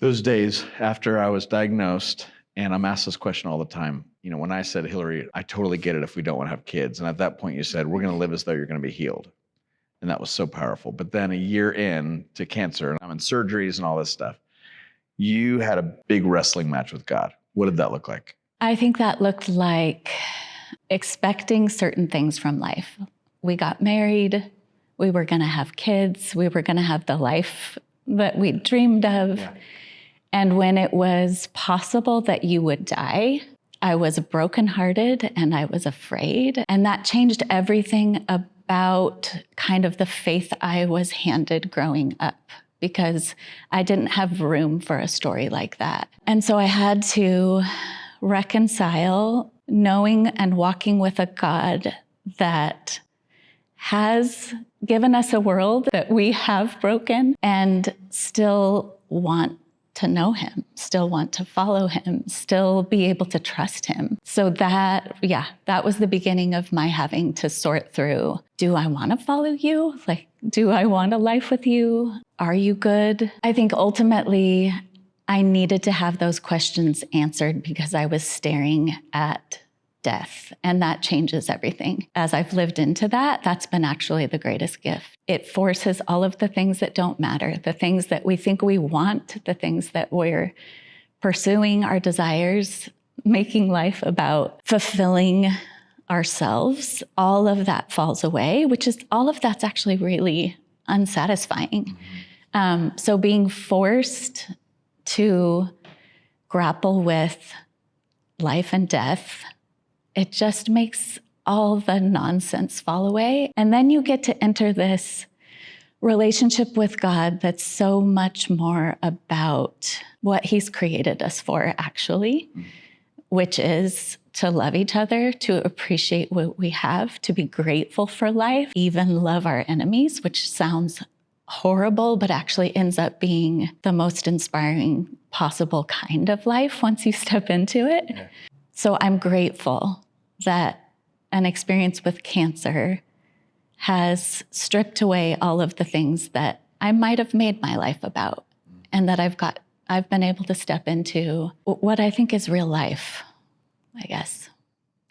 Those days after I was diagnosed, and I'm asked this question all the time, when I said, Hilary, I totally get it if we don't want to have kids. And at that point you said, we're going to live as though you're going to be healed. And that was so powerful. But then a year in to cancer, and I'm in surgeries and all this stuff, you had a big wrestling match with God. What did that look like? I think that looked like expecting certain things from life. We got married. We were going to have kids. We were going to have the life that we dreamed of. Yeah. And when it was possible that you would die, I was brokenhearted and I was afraid. And that changed everything about kind of the faith I was handed growing up, because I didn't have room for a story like that. And so I had to reconcile knowing and walking with a God that has given us a world that we have broken and still want to know him, still want to follow him, still be able to trust him. So that was the beginning of my having to sort through, do I want to follow you? Do I want a life with you? Are you good? I think ultimately I needed to have those questions answered because I was staring at death, and that changes everything. As I've lived into that, that's been actually the greatest gift. It forces all of the things that don't matter, the things that we think we want, the things that we're pursuing, our desires, making life about fulfilling ourselves, all of that falls away, all of that's actually really unsatisfying. So being forced to grapple with life and death, it just makes all the nonsense fall away. And then you get to enter this relationship with God that's so much more about what he's created us for, actually, which is to love each other, to appreciate what we have, to be grateful for life, even love our enemies, which sounds horrible, but actually ends up being the most inspiring possible kind of life once you step into it. Yeah. So I'm grateful that an experience with cancer has stripped away all of the things that I might have made my life about, and that I've been able to step into what I think is real life, I guess.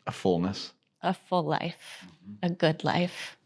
A fullness. A full life, a good life.